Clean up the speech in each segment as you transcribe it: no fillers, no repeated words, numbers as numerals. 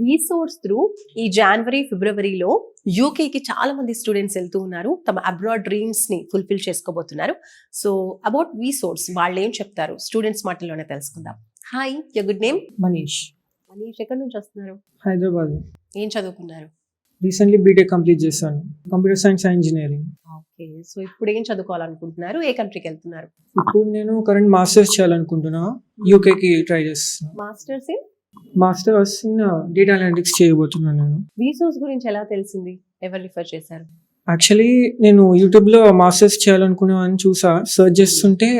వీసోర్స్ through ఈ జనవరి ఫిబ్రవరిలో యూకేకి చాలా మంది స్టూడెంట్స్ వెళ్తూ ఉన్నారు, తమ అబ్రాడ్ డ్రీమ్స్ ని ఫుల్ఫిల్ చేసుకోబోతున్నారు. సో అబౌట్ వీసోర్స్ వాళ్ళు ఏం చెప్తారు స్టూడెంట్స్ మాటల్లోనే తెలుసుకుందాం. Hi, your good name? Manish. Manish, ఎక్కడి నుంచి వస్తున్నారు? హైదరాబాద్. ఏం చదువుకున్నారు? రీసెంట్లీ బీటెక్ కంప్లీట్ చేశాను, computer science and engineering. Okay, so ఇప్పుడు ఏం చదువుకోవాలనుకుంటున్నారు? ఏ కంట్రీకి వెళ్తున్నారు? ఇప్పుడు నేను కరెంట్ మాస్టర్స్ చేయాలనుకుంటున్నా, యూకేకి ట్రై చేస్తున్నా. Masters in masters in data analytics చేయబోతున్నాను నేను. వీసోర్స్ గురించి ఎలా తెలిసింది? ఎవరు రిఫర్ చేశారు? యాక్చువల్లీ నేను యూట్యూబ్లో మాస్టర్స్ చేయాలనుకున్నాను చూసా, సర్చ్ చేస్తుంటే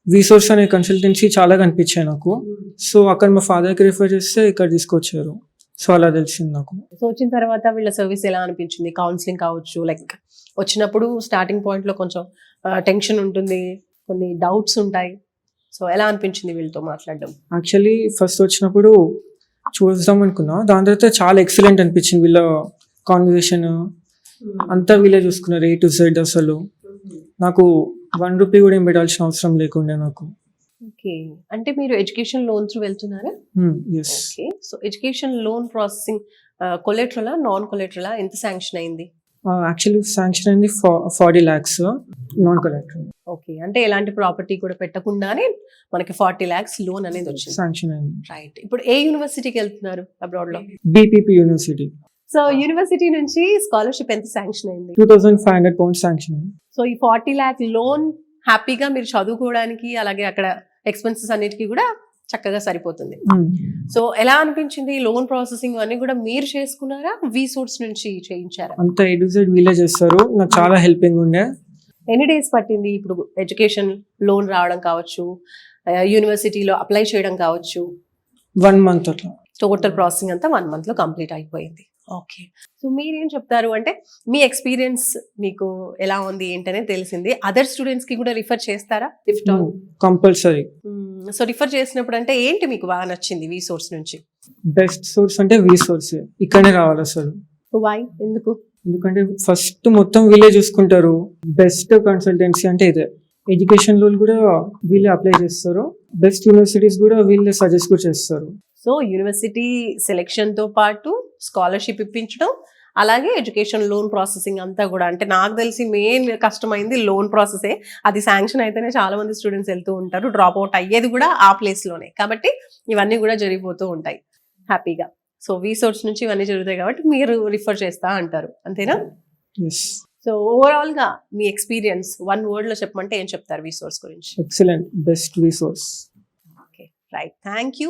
వీసోర్స్ అనే కన్సల్టెన్సీ చాలా కనిపించాయి నాకు. సో అక్కడ మా ఫాదర్కి రిఫర్ చేస్తే ఇక్కడ తీసుకొచ్చారు, సో అలా తెలిసింది నాకు. సో వచ్చిన తర్వాత వీళ్ళ సర్వీస్ ఎలా అనిపించింది? కౌన్సిలింగ్ కావచ్చు, లైక్ వచ్చినప్పుడు స్టార్టింగ్ పాయింట్ లో కొంచెం టెన్షన్ ఉంటుంది, కొన్ని డౌట్స్ ఉంటాయి. సో ఎలా అనిపించింది వీళ్ళతో మాట్లాడడం? యాక్చువల్లీ ఫస్ట్ వచ్చినప్పుడు చూద్దాం అనుకున్నా, దాని తర్వాత చాలా ఎక్సలెంట్ అనిపించింది. వీళ్ళ కాన్వర్సేషన్ అంతా వీళ్ళే చూసుకున్నారు, A to Z. అసలు నాకు ₹1 కూడా ఏం పెట్టాల్సిన అవసరం లేకుండే నాకు. ఓకే, అంటే మీరు ఎడ్యుకేషన్ లోన్ త్రూ వెళ్తున్నారా? Yes. Okay, so education loan processing కొలెటరలా నాన్ కొలెటరలా ఎంత శాంక్షన్ అయింది? యాక్చువల్లీ శాంక్షన్ అయింది 40 lakhs నాన్ కలెక్టర్. ఓకే, అంటే ఎలాంటి ప్రాపర్టీ కూడా పెట్టకుండానే మనకి 40 lakhs లోన్ అనేది వచ్చింది. శాంక్షన్ అయింది. రైట్, ఇప్పుడు ఏ యూనివర్సిటీకి వెళ్తున్నారు అబ్రాడ్ లో? BPP university. సో యూనివర్సిటీ నుంచి స్కాలర్షిప్ ఎంత శాంక్షన్ అయింది? £2,500 శాంక్షన్ అయింది. సో ఈ 40 lakh లోన్ హ్యాపీగా మీరు చదువుకోవడానికి, అలాగే అక్కడ ఎక్స్పెన్సెస్ అన్నిటికీ కూడా చక్కగా సరిపోతుంది. సో ఎలా అనిపించింది? లోన్ ప్రాసెసింగ్ అన్ని కూడా మీరు చేసుకున్నారా, వీసోర్స్ నుంచి చేయించారా? అంతా A to Z వీళ్ళే చేస్తారు, నాకు చాలా హెల్పింగ్ ఉండే. ఎన్ని డేస్ పట్టింది ఇప్పుడు ఎడ్యుకేషన్ లోన్ రావడం కావచ్చు, యూనివర్సిటీలో అప్లై చేయడం కావచ్చు? 1 month అట్లా. టోటల్ ప్రాసెసింగ్ అంతా 1 month లో కంప్లీట్ అయిపోయింది. ఓకే, సో మీరేం చెప్తారు? అంటే మీ ఎక్స్పీరియన్స్ మీకు ఎలా ఉంది ఏంటనే తెలిసింది. అదర్ స్టూడెంట్స్ కి కూడా రిఫర్ చేస్తారా? కంపల్సరీ. సో రిఫర్ చేసినప్పుడు అంటే ఏంటి మీకు బాగా నచ్చింది వీసోర్స్ నుంచి? బెస్ట్ సోర్స్ అంటే వీసోర్స్, ఇక్కడనే రావాలి అసలు. వై, ఎందుకు? ఎందుకంటే ఫస్ట్ మొత్తం వీళ్ళే చూసుకుంటారు. బెస్ట్ కన్సల్టెన్సీ అంటే ఇదే. ఎడ్యుకేషన్ లోన్ కూడా వీళ్ళే అప్లై చేస్తారు, బెస్ట్ యూనివర్సిటీస్ కూడా వీళ్ళే సజెస్ట్ కూడా చేస్తారు. సో యూనివర్సిటీ సెలెక్షన్ తో పాటు స్కాలర్షిప్ ఇప్పించడం, అలాగే ఎడ్యుకేషన్ లోన్ ప్రాసెసింగ్ అంతా కూడా. అంటే నాకు తెలిసి మెయిన్ కష్టమైంది లోన్ ప్రాసెసే. అది శాంక్షన్ అయితేనే చాలా మంది స్టూడెంట్స్ వెళ్తూ ఉంటారు, డ్రాప్ అవుట్ అయ్యేది కూడా ఆ ప్లేస్ లోనే. కాబట్టి ఇవన్నీ కూడా జరిగిపోతూ ఉంటాయి హ్యాపీగా. సో వీసోర్స్ నుంచి ఇవన్నీ జరుగుతాయి కాబట్టి మీరు రిఫర్ చేస్తా అంటారు, అంతేనా? సో ఓవరాల్ గా మీ ఎక్స్పీరియన్స్ 1 word లో చెప్పమంటే ఏం చెప్తారు వీసోర్స్ గురించి? Excellent, best వీసోర్స్. Okay, right, thank you.